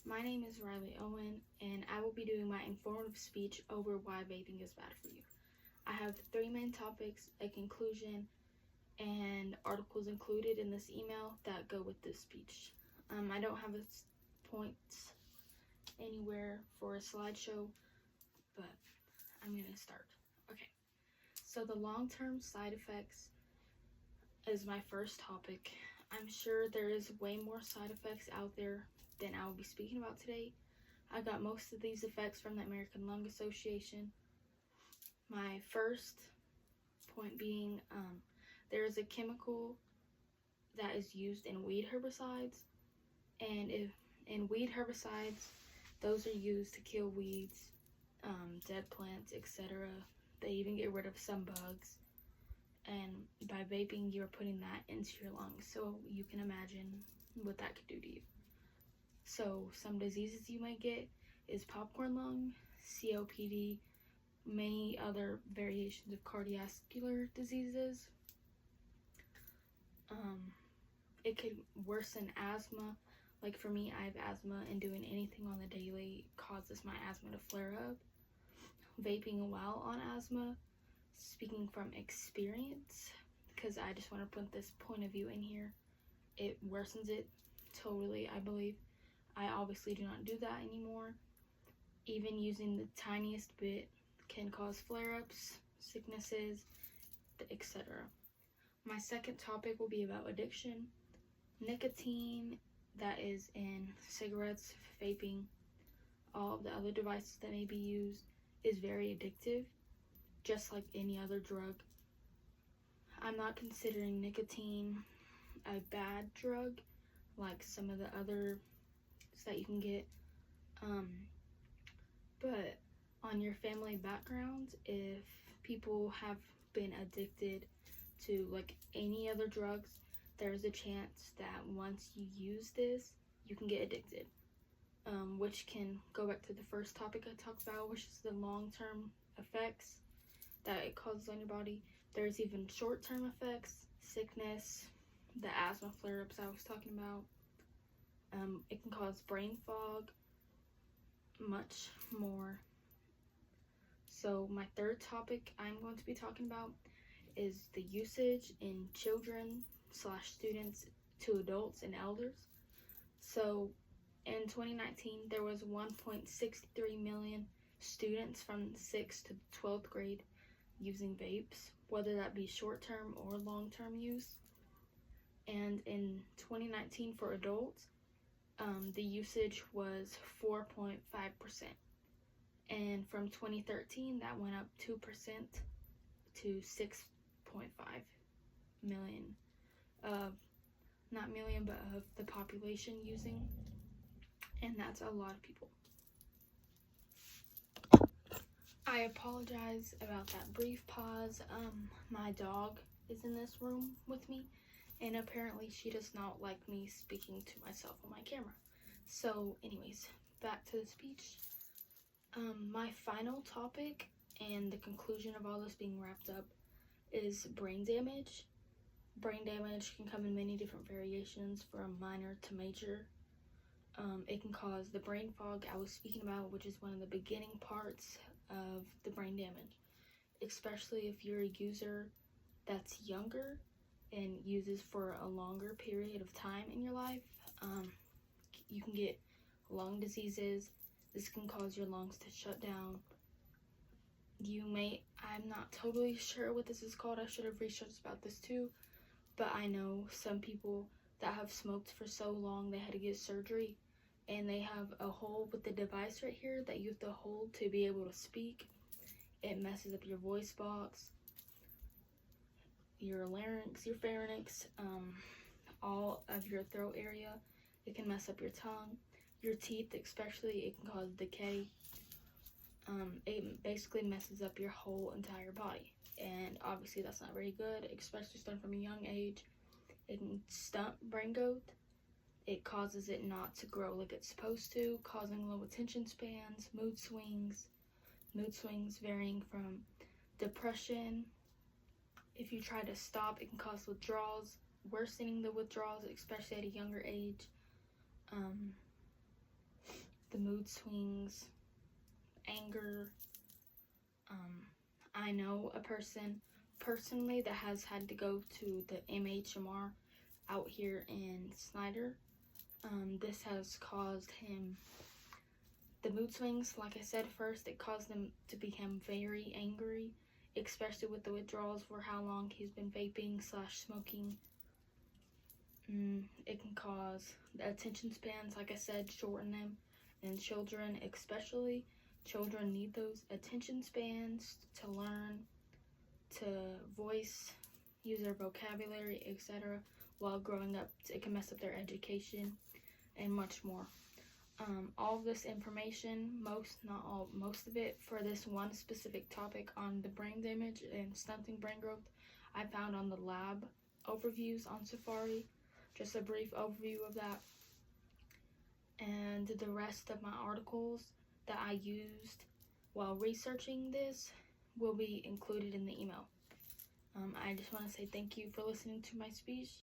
My name is Riley Owen, and I will be doing my informative speech over why vaping is bad for you. I have 3 main topics, a conclusion, and articles included in this email that go with this speech. I don't have points anywhere for a slideshow, but I'm going to start. Okay, so the long-term side effects is my first topic. I'm sure there is way more side effects out there than I will be speaking about today. I got most of these effects from the American Lung Association. My first point being, there is a chemical that is used in weed herbicides, and in weed herbicides, those are used to kill weeds, dead plants, etc. They even get rid of some bugs, and by vaping, you're putting that into your lungs, so you can imagine what that could do to you. So some diseases you might get is popcorn lung, COPD, many other variations of cardiovascular diseases. It could worsen asthma. Like for me, I have asthma, and doing anything on the daily causes my asthma to flare up. Vaping while on asthma, speaking from experience, because I just want to put this point of view in here, it worsens it totally, I believe. I obviously do not do that anymore. Even using the tiniest bit can cause flare-ups, sicknesses, etc. My second topic will be about addiction. Nicotine that is in cigarettes, vaping, all of the other devices that may be used is very addictive, just like any other drug. I'm not considering nicotine a bad drug like some of the others that you can get. But on your family background, if people have been addicted to like any other drugs, there's a chance that once you use this, you can get addicted. Which can go back to the first topic I talked about, which is the long-term effects that it causes on your body. There's even short-term effects, sickness, the asthma flare-ups I was talking about. It can cause brain fog, much more. So my third topic I'm going to be talking about is the usage in children / students to adults and elders. So in 2019, there was 1.63 million students from 6th to 12th grade using vapes, whether that be short-term or long-term use. And in 2019 for adults, the usage was 4.5%. And from 2013, that went up 2% to 6.5 million. Not million, but of the population using. And that's a lot of people. I apologize about that brief pause. My dog is in this room with me, and apparently she does not like me speaking to myself on my camera. So anyways, back to the speech. My final topic and the conclusion of all this being wrapped up is brain damage. Brain damage can come in many different variations, from minor to major. It can cause the brain fog I was speaking about, which is one of the beginning parts of the brain damage, especially if you're a user that's younger and uses for a longer period of time in your life. You can get lung diseases. This can cause your lungs to shut down. I'm not totally sure what this is called. I should have researched about this too, but I know some people that have smoked for so long they had to get surgery, and they have a hole with the device right here that you have to hold to be able to speak. It messes up your voice box, your larynx, your pharynx, all of your throat area. It can mess up your tongue, your teeth especially. It can cause decay. It basically messes up your whole entire body, and obviously that's not very good, especially starting from a young age. It can stunt brain growth. It causes it not to grow like it's supposed to, causing low attention spans, mood swings varying from depression. If you try to stop, it can cause withdrawals, worsening the withdrawals, especially at a younger age. the mood swings, anger. I know a person personally that has had to go to the MHMR out here in Snyder. This has caused him the mood swings. Like I said first, it caused him to become very angry, especially with the withdrawals for how long he's been vaping / smoking. It can cause the attention spans, like I said, shorten them. And children especially, children need those attention spans to learn, to voice, use their vocabulary, etc. While growing up, it can mess up their education and much more. All of this information, most of it for this one specific topic on the brain damage and stunting brain growth, I found on the lab overviews on Safari. Just a brief overview of that. And the rest of my articles that I used while researching this will be included in the email. I just want to say thank you for listening to my speech.